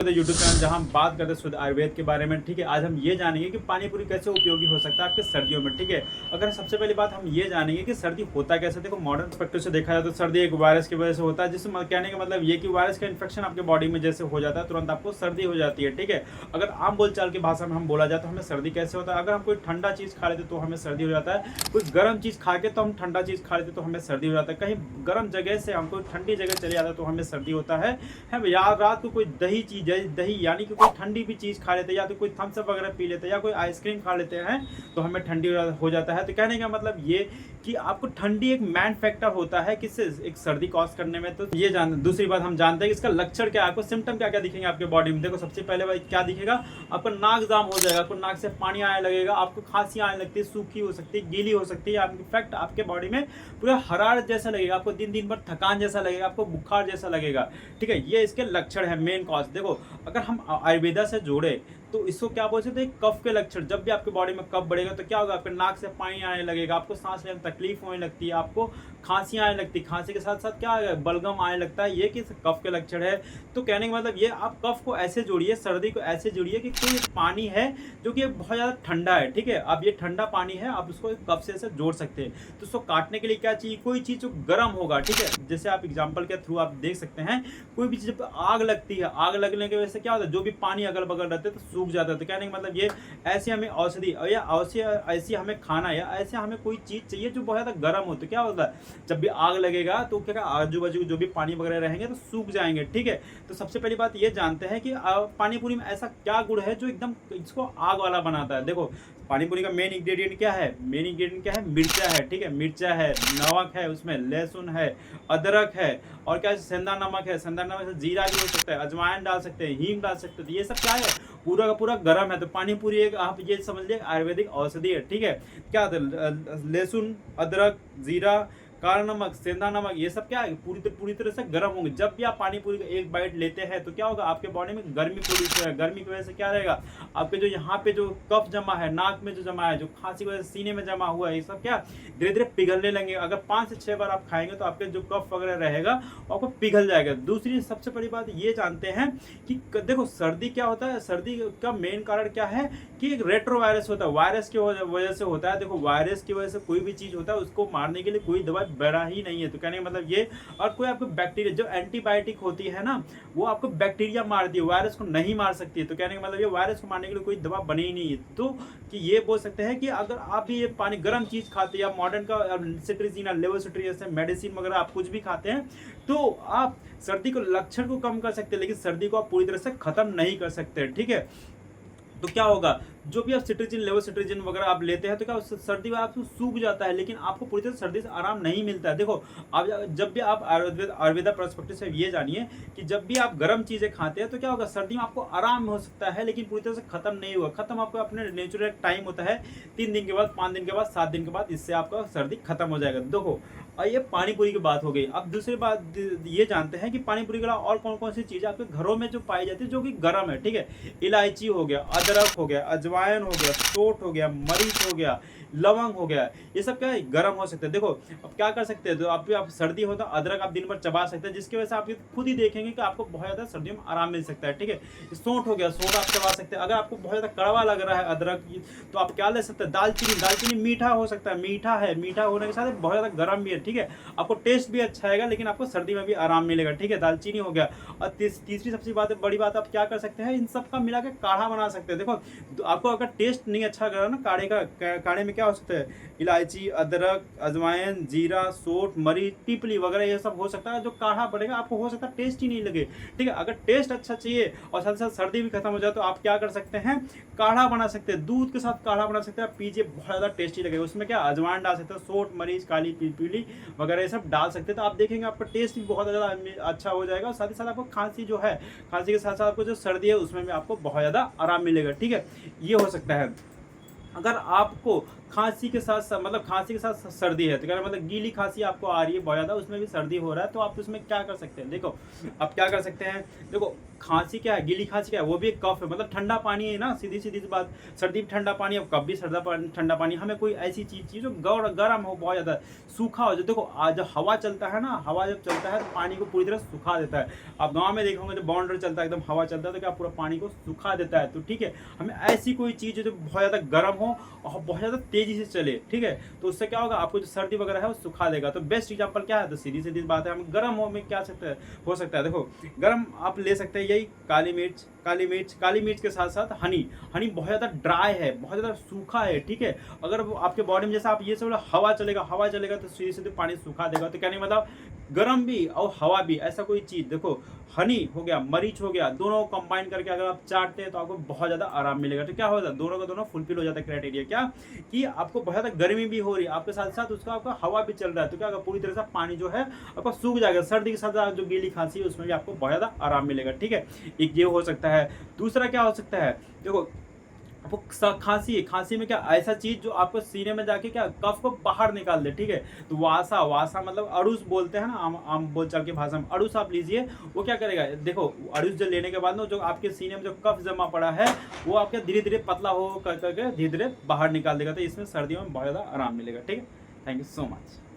YouTube channel जहां हम बात करते हैं शुद्ध आयुर्वेद के बारे में। ठीक है, आज हम ये जानेंगे कि पानी पूरी कैसे उपयोगी हो सकता है आपके सर्दियों में। ठीक है, अगर सबसे पहली बात हम ये जानेंगे कि सर्दी होता कैसे। देखो, मॉडर्न पर्सपेक्टिव से देखा जाए तो सर्दी एक वायरस की वजह से होता है, जिससे कहने का मतलब ये कि वायरस का इन्फेक्शन आपके बॉडी में जैसे हो जाता है तुरंत आपको सर्दी हो जाती है। ठीक है, अगर आम बोलचाल की भाषा में हम बोला जाए तो हमें सर्दी कैसे होता है। अगर हम कोई ठंडा चीज़ खा लेते तो हमें सर्दी हो जाता है, कोई गर्म चीज़ खा के तो हम ठंडा चीज़ खा लेते तो हमें सर्दी हो जाता है, कहीं गर्म जगह से हम कोई ठंडी जगह चले जाता है तो हमें सर्दी होता है। या रात को कोई दही चीज़ है, दही यानी कि कोई ठंडी भी चीज़ खा लेते हैं, या तो कोई थम्स अप वगैरह पी लेते हैं, या कोई आइसक्रीम खा लेते हैं तो हमें ठंडी हो जाता है। तो कहने का मतलब ये कि आपको ठंडी एक मैन फैक्टर होता है किससे एक सर्दी कॉज करने में। तो ये दूसरी बात हम जानते हैं कि इसका लक्षण क्या है, आपको सिम्टम क्या क्या दिखेंगे आपके बॉडी में। देखो, सबसे पहले भाई क्या दिखेगा, आपका नाक जाम हो जाएगा, आपको नाक से पानी आने लगेगा, आपको खांसी आने लगती है, सूखी हो सकती है, गीली हो सकती है, इनफैक्ट आपके बॉडी में पूरा हरारत जैसा लगेगा, आपको दिन दिन भर थकान जैसा लगेगा, आपको बुखार जैसा लगेगा। ठीक है, ये इसके लक्षण है, मेन कॉज। देखो, अगर हम आयुर्वेदा से जोड़े तो इसको क्या बोल सकते हैं, कफ के लक्षण। जब भी आपके बॉडी में कफ बढ़ेगा तो क्या होगा, आपके नाक से पानी आने लगेगा, आपको सांस लेने में तकलीफ होने लगती है, आपको खांसी आने लगती है, खांसी के साथ साथ क्या है, बलगम आने लगता है। ये किस कफ के लक्षण है। तो कहने का मतलब ये, आप कफ को ऐसे जोड़िए, सर्दी को ऐसे जोड़िए कि कोई पानी है जो कि बहुत ज़्यादा ठंडा है। ठीक है, अब ये ठंडा पानी है, आप उसको कफ से ऐसे जोड़ सकते हैं। तो उसको काटने के लिए क्या चाहिए, कोई चीज़ जो गर्म होगा। ठीक है, जैसे आप एग्जाम्पल के थ्रू आप देख सकते हैं, कोई भी चीज़ आग लगती है, आग लगने की वजह से क्या होता है, जो भी पानी अगल बगल रहते हैं तो सूख जाता है। तो कहने का मतलब ये, ऐसे हमें औषधि या ऐसी हमें खाना या ऐसे हमें कोई चीज़ चाहिए जो बहुत ज़्यादा गर्म हो। तो क्या होता है, जब भी आग लगेगा तो क्या, आजू बाजू जो भी पानी वगैरह रहेंगे तो सूख जाएंगे। ठीक है, तो सबसे पहली बात ये जानते हैं कि पानी पूरी में ऐसा क्या गुण है जो एकदम इसको आग वाला बनाता है। देखो, पानी पूरी का मेन इंग्रेडिएंट क्या है, मेन इंग्रेडिएंट क्या है, मिर्चा है। ठीक है, मिर्चा है, नमक है, उसमें लहसुन है, अदरक है, और क्या है, सेंधा नमक है। सेंधा नमक से जीरा भी हो सकता है, अजवाइन डाल सकते हैं, हींग डाल सकते हैं। तो ये सब क्या है, पूरा का पूरा गर्म है। तो पानी पूरी एक, आप ये समझ लिए, आयुर्वेदिक औषधि है। ठीक है, क्या लहसुन, अदरक, जीरा, काला नमक, सेंधा नमक, ये सब क्या है, पूरी तरह से गर्म होंगे। जब भी आप पानी पूरी का एक बाइट लेते हैं तो क्या होगा, आपके बॉडी में गर्मी प्रोड्यूस होगा। गर्मी की वजह से क्या रहेगा, आपके जो यहाँ पे जो कफ जमा है, नाक में जो जमा है, जो खांसी की वजह से सीने में जमा हुआ है, ये सब क्या धीरे धीरे पिघलने लगेंगे। अगर 5 से 6 बार आप खाएंगे तो आपके जो कफ वगैरह रहेगा वो आपको पिघल जाएगा। दूसरी सबसे बड़ी बात ये जानते हैं कि देखो, सर्दी क्या होता है, सर्दी का मेन कारण क्या है कि एक रेट्रो वायरस होता है, वायरस की वजह से होता है। देखो, वायरस की वजह से कोई भी चीज़ होता है उसको मारने के लिए कोई दवा बड़ा ही नहीं है। तो कहने का मतलब ये, और कोई आपको बैक्टीरिया, जो एंटीबायोटिक होती है ना, वो आपको बैक्टीरिया मारती है, वायरस को नहीं मार सकती है। तो कहने का मतलब ये, वायरस को मारने के लिए कोई दवा बनी ही नहीं है। तो कि ये बोल सकते हैं कि अगर आप भी ये पानी गर्म चीज़ खाते हैं, या मॉडर्न का सिट्रीजिन या लेवोसिट्रीन जैसे मेडिसिन वगैरह आप कुछ भी खाते हैं, तो आप सर्दी को लक्षण को कम कर सकते हैं, लेकिन सर्दी को आप पूरी तरह से खत्म नहीं कर सकते। ठीक है, तो क्या होगा, जो भी आप सिट्रीजिन, लेवोसिट्रीजिन वगैरह आप लेते हैं तो क्या सर्दी में आपको सूख जाता है, लेकिन आपको पूरी तरह सर्दी से आराम नहीं मिलता है। देखो, आप जब भी आप आयुर्वेदा पर्सपेक्टिव से ये जानिए कि जब भी आप गर्म चीज़ें खाते हैं तो क्या होगा, सर्दी में आपको आराम हो सकता है, लेकिन पूरी तरह से खत्म नहीं होगा। खत्म आपको अपने नेचुरल टाइम होता है, 3 दिन के बाद, 5 दिन के बाद, 7 दिन के बाद, इससे आपका सर्दी खत्म हो जाएगा। देखो, और ये पानी पूरी की बात हो गई। अब दूसरी बात ये जानते हैं कि पानी पूरी के अलावा और कौन कौन सी चीज़ें आपके घरों में जो पाई जाती है जो कि गर्म है। ठीक है, इलायची हो गया, अदरक हो गया, अजवाइन हो गया, सोंठ हो गया, मरीच हो गया, लवंग हो गया, ये सब क्या है, गर्म हो सकते हैं। देखो, अब क्या कर सकते हैं, तो आप सर्दी हो तो अदरक आप दिन भर चबा सकते हैं, जिसकी वजह से आप खुद ही देखेंगे कि आपको बहुत ज़्यादा सर्दियों में आराम मिल सकता है। ठीक है, सोंठ हो गया, सोंठ आप चबा सकते हैं। अगर आपको बहुत ज़्यादा कड़वा लग रहा है अदरक, तो आप क्या ले सकते हैं, दालचीनी। दालचीनी मीठा हो सकता है, मीठा है, मीठा होने के साथ बहुत ज़्यादा गर्म भी है। ठीक है, आपको टेस्ट भी अच्छा आएगा, लेकिन आपको सर्दी में भी आराम मिलेगा। ठीक है, दालचीनी हो गया। और तीसरी सबसे बड़ी बात आप क्या कर सकते हैं, इन सब का मिला के काढ़ा बना सकते हैं। देखो, तो आपको अगर टेस्ट नहीं अच्छा लग रहा ना काढ़े में क्या हो सकता है, इलायची, अदरक, अजवाइन, जीरा, सोंठ, मरीच, पीपली वगैरह ये सब हो सकता है। जो काढ़ा बनेगा आपको हो सकता है टेस्ट ही नहीं लगे। ठीक है, अगर टेस्ट अच्छा चाहिए और साथ साथ सर्दी भी खत्म हो जाए तो आप क्या कर सकते हैं, काढ़ा बना सकते हैं, दूध के साथ काढ़ा बना सकते हैं, आप पीजिए, बहुत ज़्यादा टेस्टी लगेगा। उसमें क्या अजवाइन डाल सकते हैं, सोंठ, मरीच, काली पीपली वगैरह ये सब डाल सकते हैं, तो आप देखेंगे आपका टेस्ट भी बहुत ज़्यादा अच्छा हो जाएगा। और साथ ही साथ आपको खांसी जो है, खांसी के साथ साथ आपको जो सर्दी है उसमें भी आपको बहुत ज़्यादा आराम मिलेगा। ठीक है, ये हो सकता है। अगर आपको खांसी के साथ मतलब खांसी के साथ सर्दी है, तो क्या मतलब गीली खांसी आपको आ रही है बहुत ज़्यादा, उसमें भी सर्दी हो रहा है, तो आप उसमें क्या कर सकते हैं। देखो, आप क्या कर सकते हैं, देखो खांसी क्या है, गीली खांसी क्या है, वो भी एक कफ है, मतलब ठंडा पानी है ना, सीधी सीधी सी बात। सर्दी में ठंडा पानी, अब कब भी ठंडा पानी, हमें कोई ऐसी चीज़ चाहिए जो गर्म हो, बहुत ज़्यादा सूखा हो। जो देखो आज जब हवा चलता है ना, हवा जब चलता है तो पानी को पूरी तरह सुखा देता है। आप गाँव में देखोगे जब बाउंड्री चलता है, एकदम हवा चलता है तो क्या पूरा पानी को सुखा देता है। तो ठीक है, हमें ऐसी कोई चीज़ जो बहुत ज़्यादा गर्म हो और बहुत ज़्यादा तेज़ी से चले, ठीक है, तो उससे क्या होगा, आपको जो सर्दी वगैरह है वो सुखा देगा। तो बेस्ट एग्जाम्पल क्या है, तो सीधी सीधी बात है, हम गर्म हो में क्या हो सकता है, देखो गर्म आप ले सकते हैं यही काली मिर्च, काली मिर्च के साथ साथ हनी बहुत ज़्यादा ड्राई है, बहुत ज़्यादा सूखा है, ठीक है। अगर वो आपके बॉडी में, जैसे आप ये सब हवा चलेगा तो सीधे सीधे पानी सुखा देगा। तो क्या नहीं मतलब गर्म भी और हवा भी, ऐसा कोई चीज़, देखो हनी हो गया, मरीच हो गया, दोनों कंबाइन करके अगर आप चाटते हैं तो आपको बहुत ज़्यादा आराम मिलेगा। तो क्या हो जाता है, दोनों का दोनों फुलफिल हो जाता है क्राइटेरिया, क्या कि आपको बहुत ज़्यादा गर्मी भी हो रही है, आपके साथ साथ उसका आपका हवा भी चल रहा है। तो क्या होगा, पूरी तरह से पानी जो है आपका सूख जाएगा। सर्दी के साथ जो गीली खांसी है उसमें भी आपको बहुत ज़्यादा आराम मिलेगा, ठीक है। एक ये हो सकता है। दूसरा क्या हो सकता है, देखो आपको खांसी में क्या ऐसा चीज जो आपको सीने में जाके क्या कफ को बाहर निकाल दे, ठीक है। तो वासा मतलब अड़ूस बोलते हैं ना, आम बोलचाल की भाषा में अड़ूस आप लीजिए। वो क्या करेगा, देखो अड़ूस जो लेने के बाद ना, जो आपके सीने में जो कफ जमा पड़ा है वो आपके धीरे धीरे पतला हो करके धीरे धीरे बाहर निकाल देगा। तो इसमें सर्दियों में बहुत ज़्यादा आराम मिलेगा, ठीक है। Thank you so much.